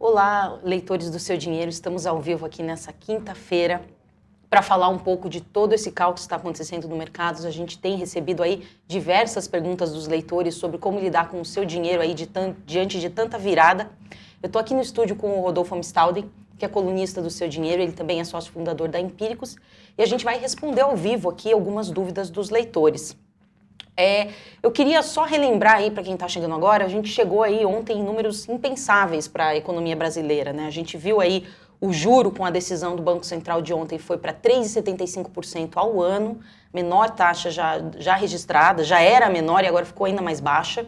Olá, leitores do Seu Dinheiro, estamos ao vivo aqui nessa quinta-feira para falar um pouco de todo esse caos que está acontecendo no mercado. A gente tem recebido aí diversas perguntas dos leitores sobre como lidar com o seu dinheiro aí diante de tanta virada. Eu estou aqui no estúdio com o Rodolfo Amstalden, que é colunista do Seu Dinheiro, ele também é sócio fundador da Empíricos, e a gente vai responder ao vivo aqui algumas dúvidas dos leitores. Eu queria só relembrar aí para quem está chegando agora, a gente chegou aí ontem em números impensáveis para a economia brasileira, né? A gente viu aí o juro com a decisão do Banco Central de ontem foi para 3,75% ao ano, menor taxa já registrada, já era menor e agora ficou ainda mais baixa.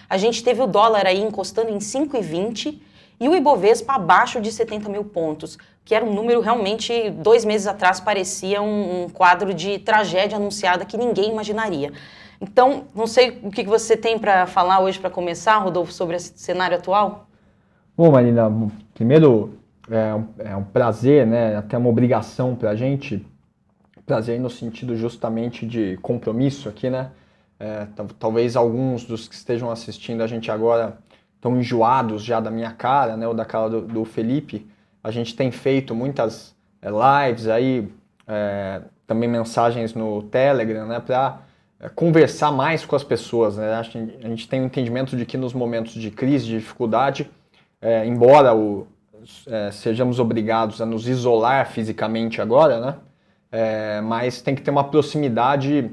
A gente teve o dólar aí encostando em 5,20 e o Ibovespa abaixo de 70 mil pontos, que era um número realmente, 2 meses atrás, parecia um quadro de tragédia anunciada que ninguém imaginaria. Então, não sei o que você tem para falar hoje para começar, Rodolfo, sobre esse cenário atual? Bom, Marina, primeiro é um prazer, né, até uma obrigação para a gente, prazer no sentido justamente de compromisso aqui, né? Talvez alguns dos que estejam assistindo a gente agora estão enjoados já da minha cara, né, ou da cara do Felipe. A gente tem feito muitas lives aí, também mensagens no Telegram, né, para conversar mais com as pessoas, né? A gente tem um entendimento de que nos momentos de crise, de dificuldade, embora sejamos obrigados a nos isolar fisicamente agora, né? Mas tem que ter uma proximidade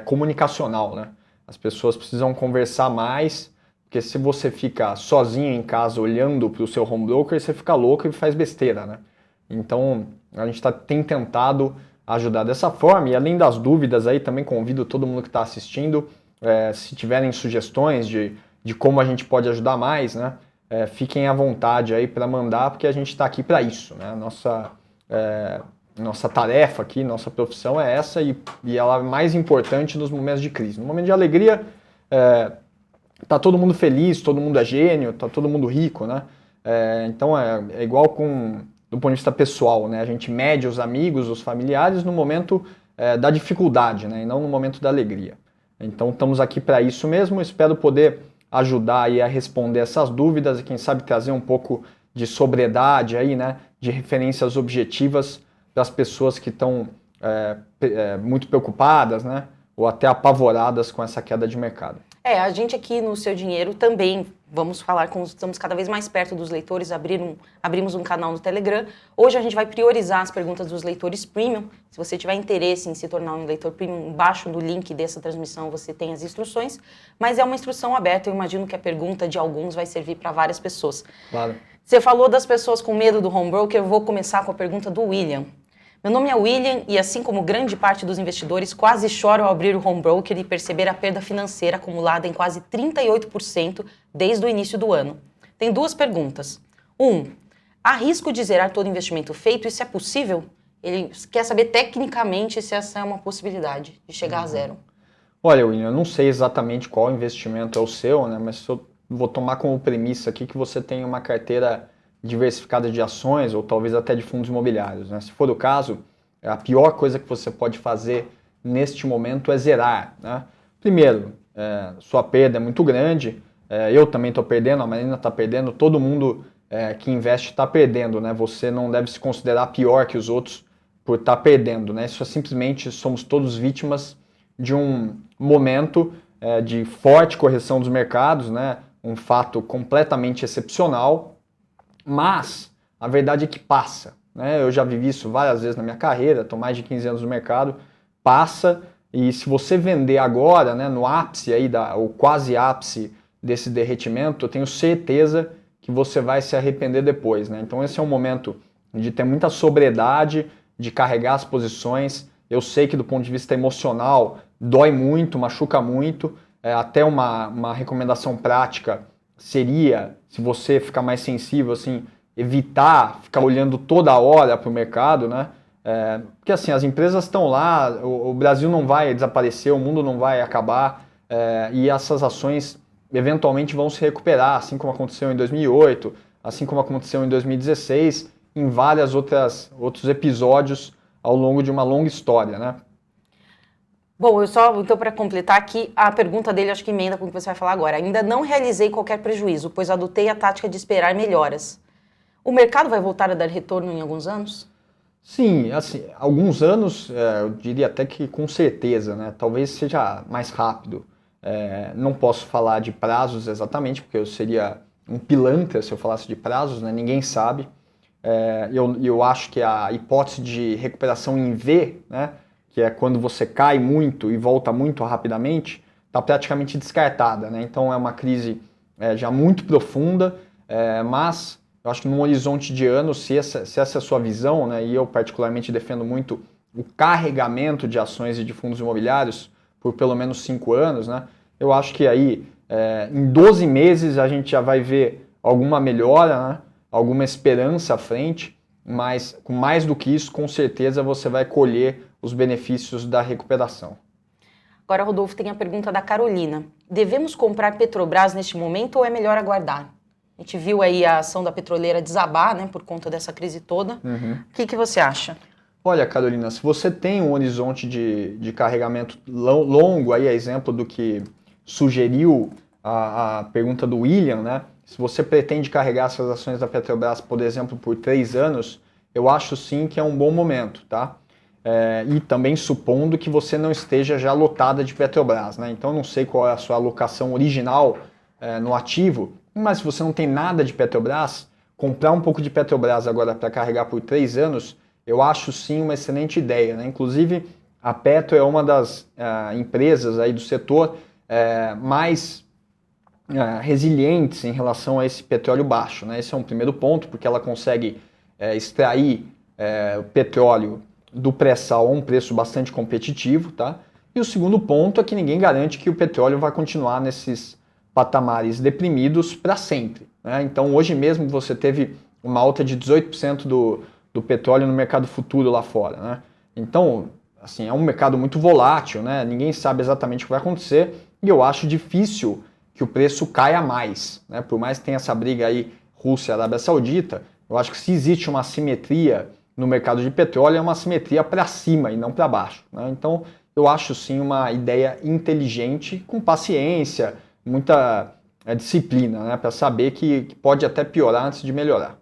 comunicacional, né? As pessoas precisam conversar mais, porque se você fica sozinho em casa olhando para o seu home broker, você fica louco e faz besteira, né? Então, a gente tem tentado ajudar dessa forma, e além das dúvidas aí, também convido todo mundo que está assistindo, se tiverem sugestões de como a gente pode ajudar mais, né, fiquem à vontade aí para mandar, porque a gente está aqui para isso, né, nossa tarefa aqui, nossa profissão é essa, e ela é mais importante nos momentos de crise. No momento de alegria, tá todo mundo feliz, todo mundo é gênio, tá todo mundo rico, né, então é igual do ponto de vista pessoal, né? A gente mede os amigos, os familiares no momento da dificuldade, né? E não no momento da alegria. Então estamos aqui para isso mesmo, espero poder ajudar aí a responder essas dúvidas e quem sabe trazer um pouco de sobriedade aí, né? De referências objetivas para as pessoas que estão muito preocupadas, né? Ou até apavoradas com essa queda de mercado. A gente aqui no Seu Dinheiro também, estamos cada vez mais perto dos leitores, abrimos um canal no Telegram. Hoje a gente vai priorizar as perguntas dos leitores premium. Se você tiver interesse em se tornar um leitor premium, embaixo do link dessa transmissão você tem as instruções, mas é uma instrução aberta, eu imagino que a pergunta de alguns vai servir para várias pessoas. Claro. Você falou das pessoas com medo do home broker, eu vou começar com a pergunta do William. Meu nome é William e, assim como grande parte dos investidores, quase choro ao abrir o home broker e perceber a perda financeira acumulada em quase 38% desde o início do ano. Tem 2 perguntas. 1. Há risco de zerar todo investimento feito? Isso é possível? Ele quer saber tecnicamente se essa é uma possibilidade de chegar a zero. Olha, William, eu não sei exatamente qual investimento é o seu, né? Mas eu vou tomar como premissa aqui que você tem uma carteira diversificada de ações ou talvez até de fundos imobiliários, né? Se for o caso, a pior coisa que você pode fazer neste momento é zerar, né? Primeiro, sua perda é muito grande, eu também estou perdendo, a Marina está perdendo, todo mundo que investe está perdendo, né? Você não deve se considerar pior que os outros por estar perdendo, né? Isso é simplesmente, somos todos vítimas de um momento de forte correção dos mercados, né? Um fato completamente excepcional, mas a verdade é que passa, né? Eu já vivi isso várias vezes na minha carreira, estou mais de 15 anos no mercado, passa, e se você vender agora, né, no ápice aí, ou quase ápice desse derretimento, eu tenho certeza que você vai se arrepender depois, né? Então esse é um momento de ter muita sobriedade, de carregar as posições. Eu sei que do ponto de vista emocional dói muito, machuca muito, até uma recomendação prática seria, se você ficar mais sensível, assim, evitar ficar olhando toda hora para o mercado, né? Porque assim, as empresas estão lá, o Brasil não vai desaparecer, o mundo não vai acabar, e essas ações eventualmente vão se recuperar, assim como aconteceu em 2008, assim como aconteceu em 2016, em vários outros episódios ao longo de uma longa história, né? Bom, então, para completar aqui, a pergunta dele acho que emenda com o que você vai falar agora. Ainda não realizei qualquer prejuízo, pois adotei a tática de esperar melhoras. O mercado vai voltar a dar retorno em alguns anos? Sim, assim, alguns anos, eu diria até que com certeza, né? Talvez seja mais rápido. Não posso falar de prazos exatamente, porque eu seria um pilantra se eu falasse de prazos, né? Ninguém sabe. Eu acho que a hipótese de recuperação em V, né? Que é quando você cai muito e volta muito rapidamente, está praticamente descartada, né? Então é uma crise já muito profunda, mas eu acho que num horizonte de anos, se essa é a sua visão, né, e eu particularmente defendo muito o carregamento de ações e de fundos imobiliários por pelo menos 5 anos, né, eu acho que aí em 12 meses a gente já vai ver alguma melhora, né, alguma esperança à frente, mas com mais do que isso, com certeza você vai colher os benefícios da recuperação. Agora, Rodolfo, tem a pergunta da Carolina. Devemos comprar Petrobras neste momento ou é melhor aguardar? A gente viu aí a ação da petroleira desabar, né, por conta dessa crise toda. O que você acha? Olha, Carolina, se você tem um horizonte de carregamento longo, aí é exemplo do que sugeriu a pergunta do William, né? Se você pretende carregar essas ações da Petrobras, por exemplo, por 3 anos, eu acho sim que é um bom momento, tá? E também supondo que você não esteja já lotada de Petrobras, né? Então, eu não sei qual é a sua alocação original no ativo, mas se você não tem nada de Petrobras, comprar um pouco de Petrobras agora para carregar por 3 anos, eu acho sim uma excelente ideia, né? Inclusive, a Petro é uma das empresas aí do setor mais resilientes em relação a esse petróleo baixo, né? Esse é um primeiro ponto, porque ela consegue extrair o petróleo do pré-sal a um preço bastante competitivo, tá? E o segundo ponto é que ninguém garante que o petróleo vai continuar nesses patamares deprimidos para sempre, né? Então, hoje mesmo você teve uma alta de 18% do petróleo no mercado futuro lá fora, né? Então, assim, é um mercado muito volátil, né? Ninguém sabe exatamente o que vai acontecer e eu acho difícil que o preço caia mais, né? Por mais que tenha essa briga aí Rússia e Arábia Saudita, eu acho que se existe uma assimetria no mercado de petróleo, é uma assimetria para cima e não para baixo, né? Então, eu acho sim uma ideia inteligente, com paciência, muita disciplina, né? Para saber que pode até piorar antes de melhorar.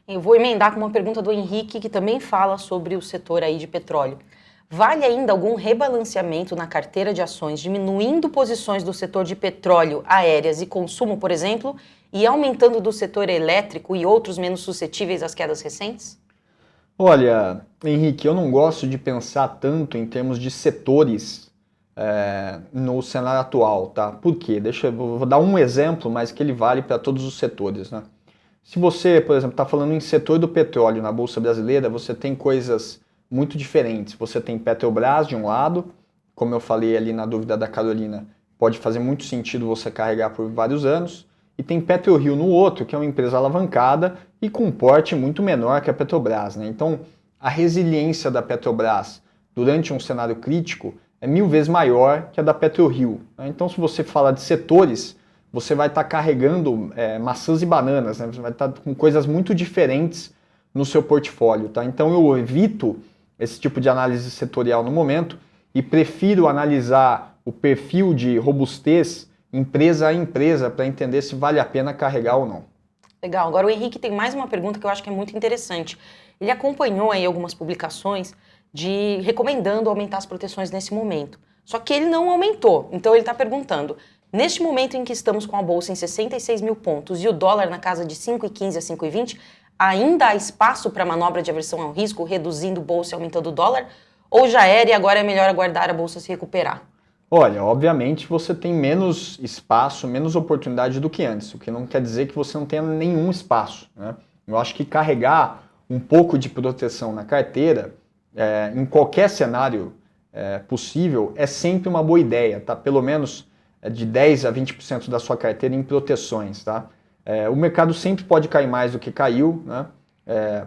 Eu vou emendar com uma pergunta do Henrique, que também fala sobre o setor aí de petróleo. Vale ainda algum rebalanceamento na carteira de ações, diminuindo posições do setor de petróleo, aéreas e consumo, por exemplo, e aumentando do setor elétrico e outros menos suscetíveis às quedas recentes? Olha, Henrique, eu não gosto de pensar tanto em termos de setores no cenário atual, tá? Por quê? Vou dar um exemplo, mas que ele vale para todos os setores, né? Se você, por exemplo, está falando em setor do petróleo na Bolsa Brasileira, você tem coisas muito diferentes. Você tem Petrobras de um lado, como eu falei ali na dúvida da Carolina, pode fazer muito sentido você carregar por vários anos. E tem PetroRio no outro, que é uma empresa alavancada e com um porte muito menor que a Petrobras, né? Então, a resiliência da Petrobras durante um cenário crítico é 1000 vezes maior que a da PetroRio, né? Então, se você fala de setores, você vai estar carregando maçãs e bananas, né? Você vai estar com coisas muito diferentes no seu portfólio, tá? Então, eu evito esse tipo de análise setorial no momento e prefiro analisar o perfil de robustez empresa a empresa para entender se vale a pena carregar ou não. Legal. Agora o Henrique tem mais uma pergunta que eu acho que é muito interessante. Ele acompanhou aí algumas publicações recomendando aumentar as proteções nesse momento. Só que ele não aumentou. Então ele está perguntando, neste momento em que estamos com a bolsa em 66 mil pontos e o dólar na casa de 5,15 a 5,20, ainda há espaço para manobra de aversão ao risco, reduzindo bolsa e aumentando o dólar? Ou já era e agora é melhor aguardar a bolsa se recuperar? Olha, obviamente você tem menos espaço, menos oportunidade do que antes, o que não quer dizer que você não tenha nenhum espaço, né? Eu acho que carregar um pouco de proteção na carteira, em qualquer cenário possível, é sempre uma boa ideia, tá? Pelo menos de 10 a 20% da sua carteira em proteções, tá? O mercado sempre pode cair mais do que caiu, né? É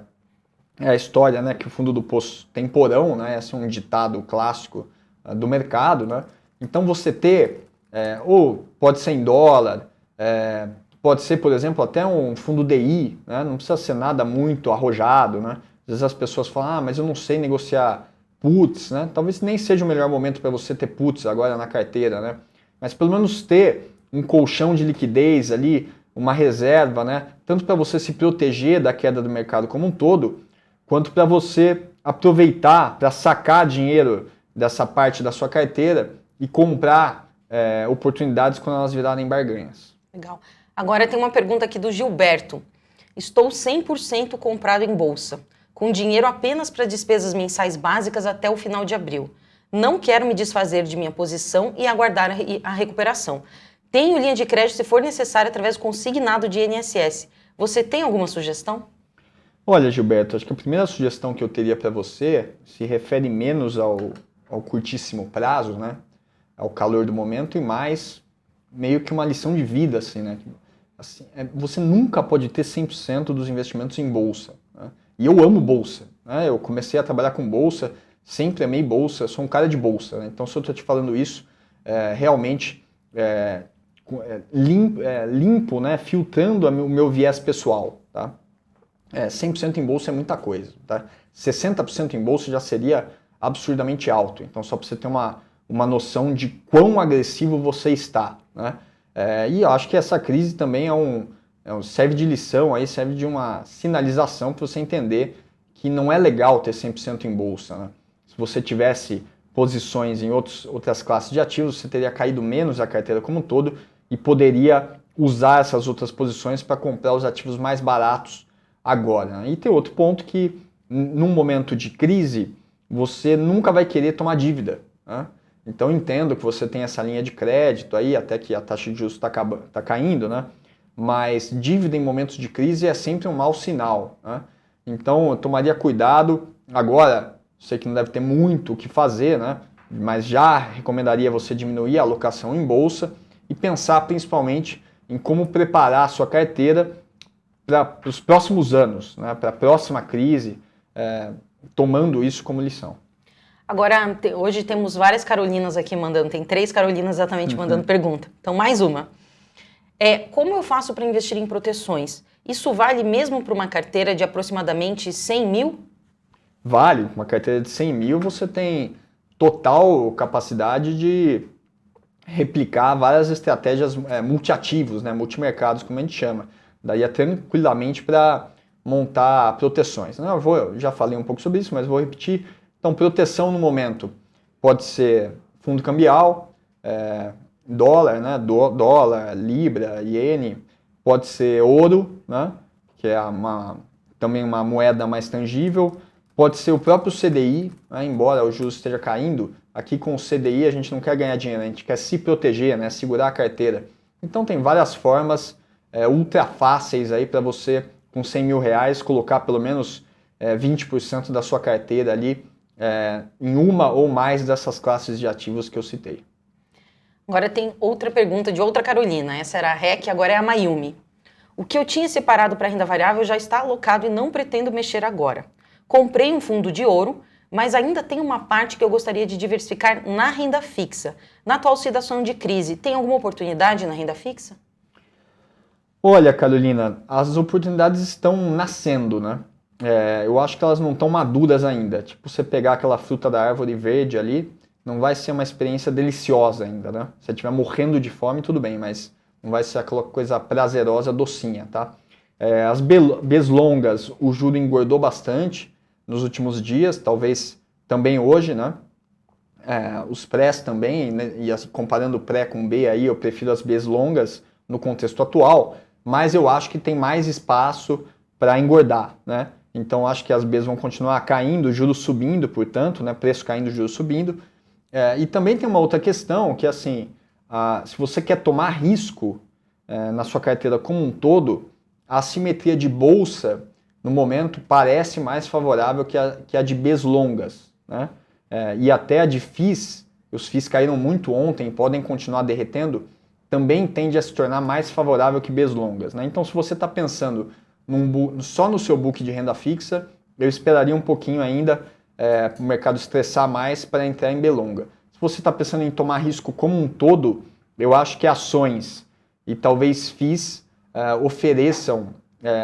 a história, né, que o fundo do poço tem porão, né? Esse é um ditado clássico do mercado, né? Então você ter, ou pode ser em dólar, pode ser, por exemplo, até um fundo DI, né? Não precisa ser nada muito arrojado, né? Às vezes as pessoas falam, mas eu não sei negociar puts, né? Talvez nem seja o melhor momento para você ter puts agora na carteira, né? Mas pelo menos ter um colchão de liquidez ali uma reserva, né? Tanto para você se proteger da queda do mercado como um todo, quanto para você aproveitar para sacar dinheiro dessa parte da sua carteira e comprar oportunidades quando elas virarem barganhas. Legal. Agora tem uma pergunta aqui do Gilberto. Estou 100% comprado em bolsa, com dinheiro apenas para despesas mensais básicas até o final de abril. Não quero me desfazer de minha posição e aguardar a recuperação. Tenho linha de crédito se for necessário através do consignado de INSS. Você tem alguma sugestão? Olha, Gilberto, acho que a primeira sugestão que eu teria para você se refere menos ao curtíssimo prazo, né? Ao calor do momento, e mais meio que uma lição de vida, assim, né? Assim, você nunca pode ter 100% dos investimentos em bolsa, né? E eu amo bolsa, né? Eu comecei a trabalhar com bolsa, sempre amei bolsa, sou um cara de bolsa, né? Então, se eu estou te falando isso, realmente limpo, né? Filtrando o meu viés pessoal, tá? 100% em bolsa é muita coisa, tá? 60% em bolsa já seria absurdamente alto. Então, só para você ter uma noção de quão agressivo você está, né? E eu acho que essa crise também serve de lição, aí serve de uma sinalização para você entender que não é legal ter 100% em bolsa, né? Se você tivesse posições em outras classes de ativos, você teria caído menos a carteira como um todo e poderia usar essas outras posições para comprar os ativos mais baratos agora, né? E tem outro ponto que, num momento de crise, você nunca vai querer tomar dívida, né? Então, entendo que você tem essa linha de crédito aí, até que a taxa de juros tá caindo, né? Mas dívida em momentos de crise é sempre um mau sinal, né? Então, eu tomaria cuidado. Agora, sei que não deve ter muito o que fazer, né? Mas já recomendaria você diminuir a alocação em bolsa e pensar principalmente em como preparar a sua carteira para os próximos anos, né? Para a próxima crise, tomando isso como lição. Agora, hoje temos várias Carolinas aqui mandando, tem 3 Carolinas exatamente mandando pergunta. Então, mais uma. Como eu faço para investir em proteções? Isso vale mesmo para uma carteira de aproximadamente 100 mil? Vale. Uma carteira de 100 mil você tem total capacidade de replicar várias estratégias multiativos, né? Multimercados, como a gente chama. Daria tranquilamente para montar proteções. Eu já falei um pouco sobre isso, mas vou repetir. Então, proteção no momento pode ser fundo cambial, dólar, né? Dólar, libra, iene, pode ser ouro, né? Que é também uma moeda mais tangível, pode ser o próprio CDI, né? Embora o juros esteja caindo, aqui com o CDI a gente não quer ganhar dinheiro, a gente quer se proteger, né? Segurar a carteira. Então, tem várias formas ultra fáceis aí para você, com 100 mil reais, colocar pelo menos 20% da sua carteira ali em uma ou mais dessas classes de ativos que eu citei. Agora tem outra pergunta de outra Carolina. Essa era a REC, agora é a Mayumi. O que eu tinha separado para renda variável já está alocado e não pretendo mexer agora. Comprei um fundo de ouro, mas ainda tem uma parte que eu gostaria de diversificar na renda fixa. Na atual situação de crise, tem alguma oportunidade na renda fixa? Olha, Carolina, as oportunidades estão nascendo, né? Eu acho que elas não estão maduras ainda. Tipo, você pegar aquela fruta da árvore verde ali, não vai ser uma experiência deliciosa ainda, né? Se você estiver morrendo de fome, tudo bem, mas não vai ser aquela coisa prazerosa, docinha, tá? As Bs longas, o juro engordou bastante nos últimos dias, talvez também hoje, né? Os prés também, né? E comparando pré com B aí, eu prefiro as Bs longas no contexto atual, mas eu acho que tem mais espaço para engordar, né? Então, acho que as Bs vão continuar caindo, juros subindo, portanto, né? Preço caindo, juros subindo. E também tem uma outra questão, que assim, se você quer tomar risco na sua carteira como um todo, a assimetria de bolsa, no momento, parece mais favorável que a de Bs longas, né? E até a de FIIs, os FIIs caíram muito ontem, podem continuar derretendo, também tende a se tornar mais favorável que Bs longas, né? Então, se você está pensando só no seu book de renda fixa, eu esperaria um pouquinho ainda para o mercado estressar mais para entrar em B longa. Se você está pensando em tomar risco como um todo, eu acho que ações e talvez FIIs ofereçam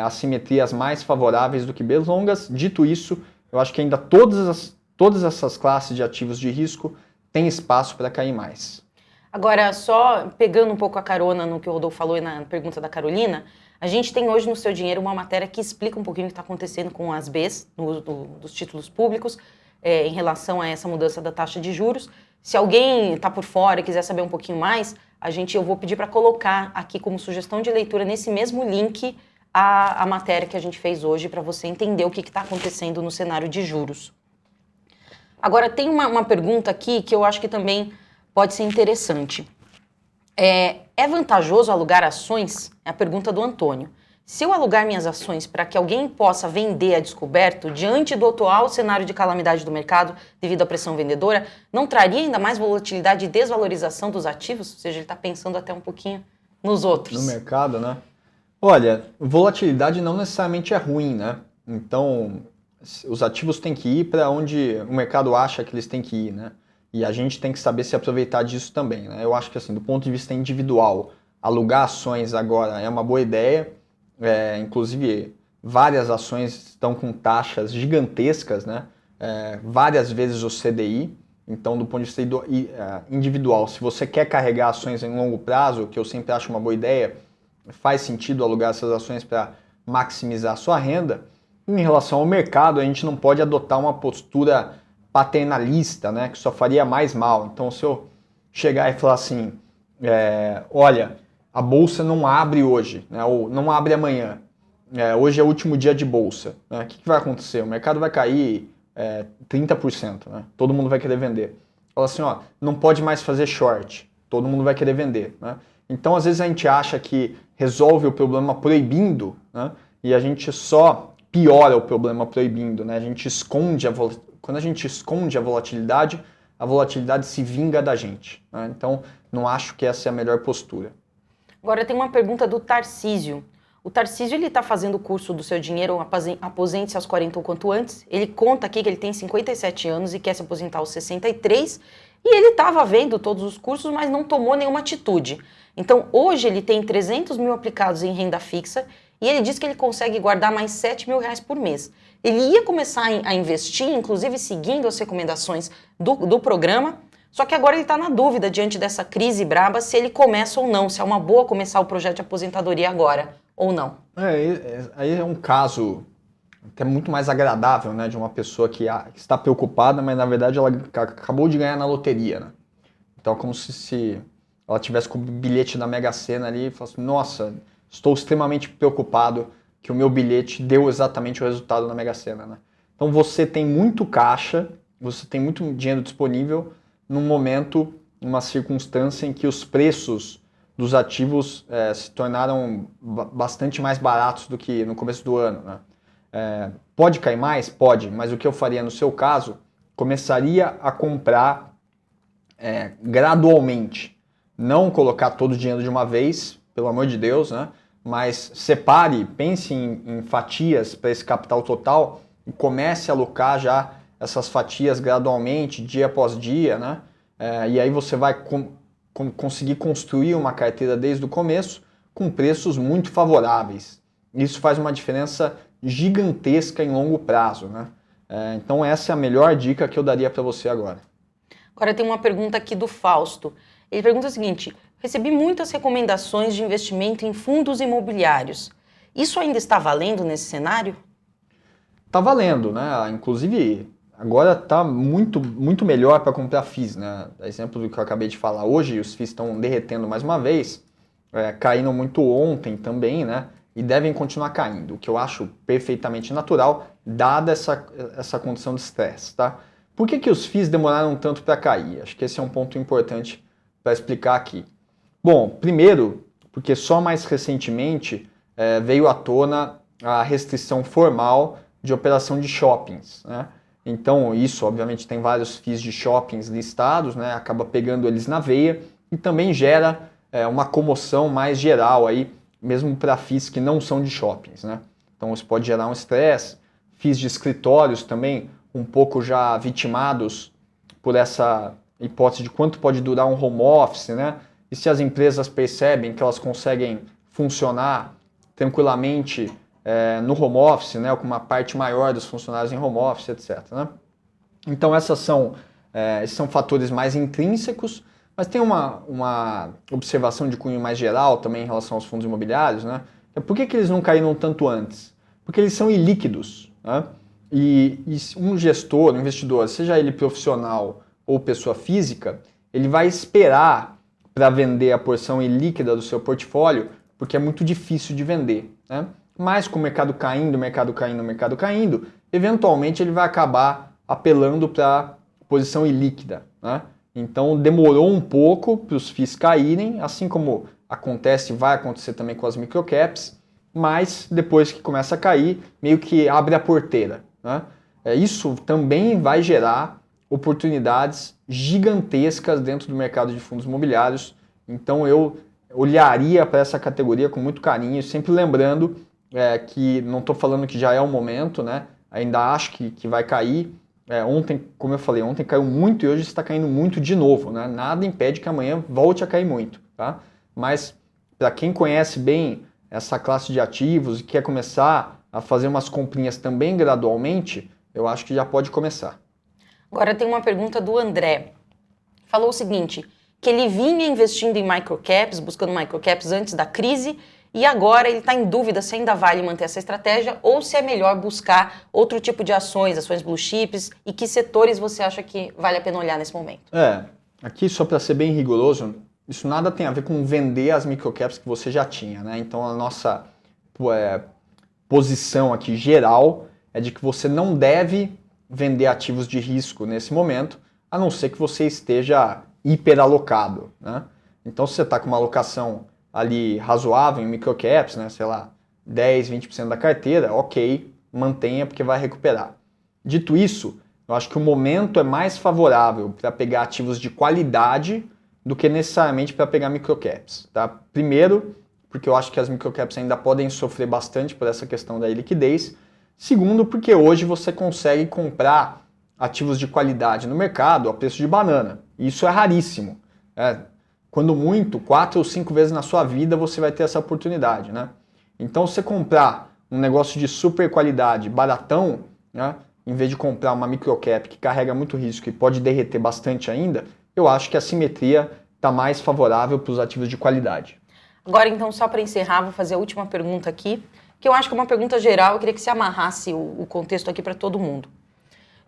assimetrias mais favoráveis do que Bs longas. Dito isso, eu acho que ainda todas essas classes de ativos de risco têm espaço para cair mais. Agora, só pegando um pouco a carona no que o Rodolfo falou e na pergunta da Carolina, a gente tem hoje no Seu Dinheiro uma matéria que explica um pouquinho o que está acontecendo com as Bs dos títulos públicos em relação a essa mudança da taxa de juros. Se alguém está por fora e quiser saber um pouquinho mais, eu vou pedir para colocar aqui como sugestão de leitura nesse mesmo link a matéria que a gente fez hoje para você entender o que está acontecendo no cenário de juros. Agora, tem uma pergunta aqui que eu acho que também pode ser interessante. É vantajoso alugar ações? É a pergunta do Antônio. Se eu alugar minhas ações para que alguém possa vender a descoberto, diante do atual cenário de calamidade do mercado devido à pressão vendedora, não traria ainda mais volatilidade e desvalorização dos ativos? Ou seja, ele está pensando até um pouquinho nos outros. No mercado, né? Olha, volatilidade não necessariamente é ruim, né? Então, os ativos têm que ir para onde o mercado acha que eles têm que ir, né? E a gente tem que saber se aproveitar disso também, né? Eu acho que, assim, do ponto de vista individual, alugar ações agora é uma boa ideia. Inclusive, várias ações estão com taxas gigantescas, né? Várias vezes o CDI. Então, do ponto de vista individual, se você quer carregar ações em longo prazo, que eu sempre acho uma boa ideia, faz sentido alugar essas ações para maximizar a sua renda. Em relação ao mercado, a gente não pode adotar uma postura paternalista, né? Que só faria mais mal. Então, se eu chegar e falar assim, olha, a bolsa não abre hoje, né, ou não abre amanhã, hoje é o último dia de bolsa, né, o que vai acontecer? O mercado vai cair 30%, né, todo mundo vai querer vender. Fala assim, ó, não pode mais fazer short, todo mundo vai querer vender. Né? Então, às vezes a gente acha que resolve o problema proibindo, né, e a gente só piora o problema proibindo. Né? Quando a gente esconde a volatilidade se vinga da gente. Né? Então, não acho que essa é a melhor postura. Agora tem uma pergunta do Tarcísio. O Tarcísio, ele está fazendo o curso do Seu Dinheiro, aposente-se aos 40 ou quanto antes. Ele conta aqui que ele tem 57 anos e quer se aposentar aos 63. E ele estava vendo todos os cursos, mas não tomou nenhuma atitude. Então, hoje ele tem 300 mil aplicados em renda fixa e ele diz que ele consegue guardar mais 7 mil reais por mês. Ele ia começar a investir, inclusive seguindo as recomendações do programa, só que agora ele está na dúvida, diante dessa crise braba, se ele começa ou não, se é uma boa começar o projeto de aposentadoria agora ou não. Aí é um caso até muito mais agradável, né, de uma pessoa que está preocupada, mas na verdade ela acabou de ganhar na loteria. Né? Então é como se ela tivesse com o bilhete da Mega Sena ali e falasse, nossa, estou extremamente preocupado que o meu bilhete deu exatamente o resultado na Mega Sena. Né? Então você tem muito caixa, você tem muito dinheiro disponível, num momento, numa circunstância em que os preços dos ativos se tornaram bastante mais baratos do que no começo do ano. Né? Pode cair mais? Pode, mas o que eu faria no seu caso, começaria a comprar gradualmente. Não colocar todo o dinheiro de uma vez, pelo amor de Deus, né? Mas separe, pense em fatias para esse capital total e comece a alocar já essas fatias gradualmente, dia após dia, né? E aí você vai conseguir construir uma carteira desde o começo com preços muito favoráveis. Isso faz uma diferença gigantesca em longo prazo, né? Então essa é a melhor dica que eu daria para você agora. Agora tem uma pergunta aqui do Fausto. Ele pergunta o seguinte, recebi muitas recomendações de investimento em fundos imobiliários. Isso ainda está valendo nesse cenário? Está valendo, né? Inclusive, agora está muito, muito melhor para comprar FIIs, né? Exemplo do que eu acabei de falar hoje, os FIIs estão derretendo mais uma vez, caíram muito ontem também, né? E devem continuar caindo, o que eu acho perfeitamente natural, dada essa condição de estresse, tá? Por que os FIIs demoraram tanto para cair? Acho que esse é um ponto importante para explicar aqui. Bom, primeiro, porque só mais recentemente veio à tona a restrição formal de operação de shoppings, né? Então, isso, obviamente, tem vários FIIs de shoppings listados, né? Acaba pegando eles na veia e também gera uma comoção mais geral aí, mesmo para FIIs que não são de shoppings, né? Então, isso pode gerar um estresse. FIIs de escritórios também, um pouco já vitimados por essa hipótese de quanto pode durar um home office, né? E se as empresas percebem que elas conseguem funcionar tranquilamente no home office, né, com uma parte maior dos funcionários em home office, etc. Né? Então esses são fatores mais intrínsecos, Mas tem uma observação de cunho mais geral também em relação aos fundos imobiliários, né? Por que eles não caíram tanto antes? Porque eles são ilíquidos, né? E um gestor, um investidor, seja ele profissional ou pessoa física, ele vai esperar para vender a porção ilíquida do seu portfólio, porque é muito difícil de vender, né? Mas com o mercado caindo, eventualmente ele vai acabar apelando para posição ilíquida, né? Então demorou um pouco para os FIIs caírem, assim como acontece e vai acontecer também com as microcaps, mas depois que começa a cair, meio que abre a porteira, né? Isso também vai gerar oportunidades gigantescas dentro do mercado de fundos imobiliários. Então eu olharia para essa categoria com muito carinho, sempre lembrando que não estou falando que já é o momento, né? Ainda acho que vai cair. Ontem, como eu falei, ontem caiu muito e hoje está caindo muito de novo, né? Nada impede que amanhã volte a cair muito, tá? Mas para quem conhece bem essa classe de ativos e quer começar a fazer umas comprinhas também gradualmente, eu acho que já pode começar. Agora tem uma pergunta do André. Falou o seguinte, que ele vinha investindo em microcaps, buscando microcaps antes da crise, e agora ele está em dúvida se ainda vale manter essa estratégia ou se é melhor buscar outro tipo de ações blue chips, e que setores você acha que vale a pena olhar nesse momento? Aqui só para ser bem rigoroso, isso nada tem a ver com vender as microcaps que você já tinha, né? Então a nossa posição aqui geral é de que você não deve vender ativos de risco nesse momento, a não ser que você esteja hiperalocado, né? Então se você está com uma alocação ali razoável em microcaps, né, sei lá, 10, 20% da carteira, ok, mantenha porque vai recuperar. Dito isso, eu acho que o momento é mais favorável para pegar ativos de qualidade do que necessariamente para pegar microcaps, tá? Primeiro, porque eu acho que as microcaps ainda podem sofrer bastante por essa questão da liquidez. Segundo, porque hoje você consegue comprar ativos de qualidade no mercado a preço de banana. Isso é raríssimo. Quando muito, 4 ou 5 vezes na sua vida você vai ter essa oportunidade, né? Então, se você comprar um negócio de super qualidade, baratão, né, em vez de comprar uma microcap que carrega muito risco e pode derreter bastante ainda, eu acho que a simetria está mais favorável para os ativos de qualidade. Agora, então, só para encerrar, vou fazer a última pergunta aqui, que eu acho que é uma pergunta geral, eu queria que você amarrasse o contexto aqui para todo mundo.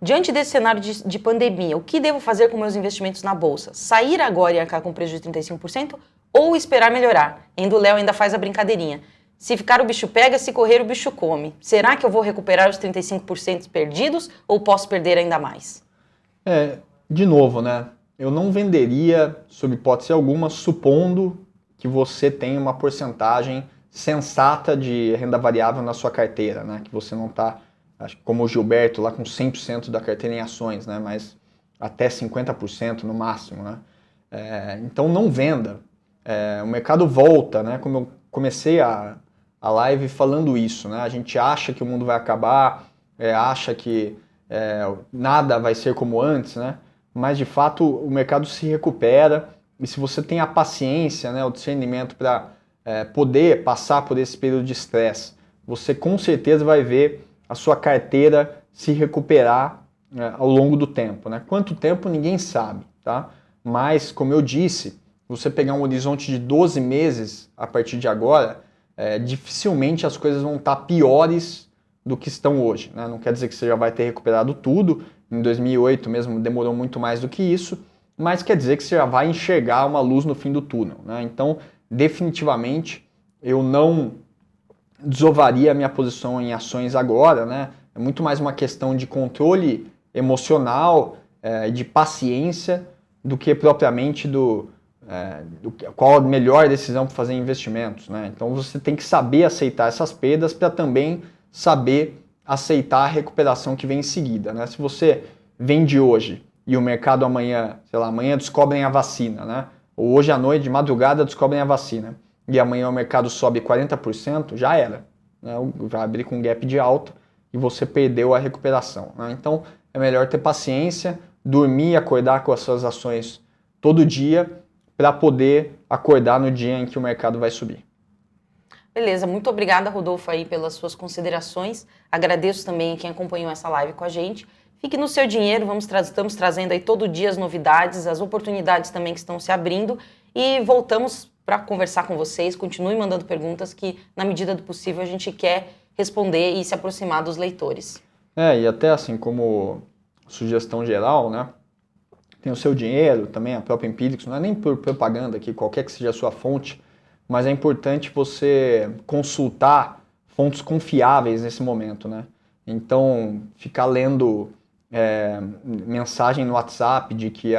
Diante desse cenário de pandemia, o que devo fazer com meus investimentos na Bolsa? Sair agora e arcar com prejuízo de 35% ou esperar melhorar? O Léo ainda faz a brincadeirinha. Se ficar o bicho pega, se correr o bicho come. Será que eu vou recuperar os 35% perdidos ou posso perder ainda mais? De novo, né? Eu não venderia, sob hipótese alguma, supondo que você tem uma porcentagem sensata de renda variável na sua carteira, né? Que você não está, como o Gilberto, lá com 100% da carteira em ações, né? Mas até 50% no máximo, né? Então não venda. O mercado volta, né? Como eu comecei a live falando isso, né? A gente acha que o mundo vai acabar, acha que nada vai ser como antes, né? Mas de fato o mercado se recupera e se você tem a paciência, né, o discernimento para poder passar por esse período de estresse, você com certeza vai ver a sua carteira se recuperar ao longo do tempo, né? Quanto tempo ninguém sabe, tá? Mas como eu disse, você pegar um horizonte de 12 meses a partir de agora, dificilmente as coisas vão estar piores do que estão hoje, né? Não quer dizer que você já vai ter recuperado tudo, em 2008 mesmo demorou muito mais do que isso, mas quer dizer que você já vai enxergar uma luz no fim do túnel, né? Então, definitivamente, eu não desovaria a minha posição em ações agora, né? É muito mais uma questão de controle emocional, de paciência, do que propriamente qual a melhor decisão para fazer investimentos, né? Então, você tem que saber aceitar essas perdas para também saber aceitar a recuperação que vem em seguida, né? Se você vende hoje e o mercado amanhã, sei lá, amanhã descobrem a vacina, né? Ou hoje à noite, de madrugada, descobrem a vacina e amanhã o mercado sobe 40%, já era, né? Vai abrir com um gap de alta e você perdeu a recuperação, né? Então, é melhor ter paciência, dormir e acordar com as suas ações todo dia para poder acordar no dia em que o mercado vai subir. Beleza, muito obrigada, Rodolfo, aí pelas suas considerações. Agradeço também a quem acompanhou essa live com a gente. Fique no seu dinheiro, estamos trazendo aí todo dia as novidades, as oportunidades também que estão se abrindo e voltamos para conversar com vocês. Continue mandando perguntas que, na medida do possível, a gente quer responder e se aproximar dos leitores. E até assim, como sugestão geral, né? Tem o seu dinheiro, também a própria Empíricos, não é nem por propaganda aqui, qualquer que seja a sua fonte, mas é importante você consultar fontes confiáveis nesse momento, né? Então, ficar lendo mensagem no WhatsApp de que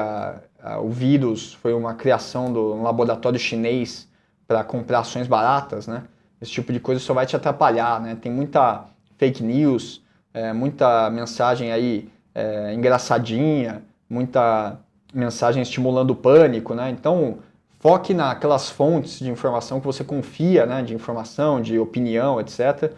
o vírus foi uma criação do um laboratório chinês para comprar ações baratas, né? Esse tipo de coisa só vai te atrapalhar, né? Tem muita fake news, muita mensagem aí engraçadinha, muita mensagem estimulando o pânico, né? Então, foque naquelas fontes de informação que você confia, né? De informação, de opinião, etc.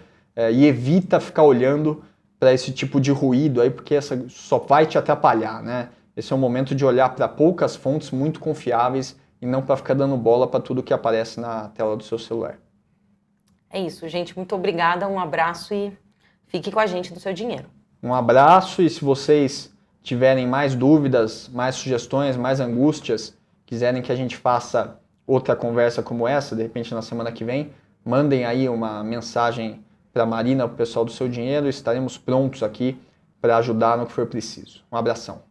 E evita ficar olhando para esse tipo de ruído aí, porque essa só vai te atrapalhar, né? Esse é o momento de olhar para poucas fontes muito confiáveis e não para ficar dando bola para tudo que aparece na tela do seu celular. É isso, gente. Muito obrigada, um abraço e fique com a gente do seu dinheiro. Um abraço e se vocês tiverem mais dúvidas, mais sugestões, mais angústias, quiserem que a gente faça outra conversa como essa, de repente na semana que vem, mandem aí uma mensagem para a Marina, para o pessoal do Seu Dinheiro, estaremos prontos aqui para ajudar no que for preciso. Um abração.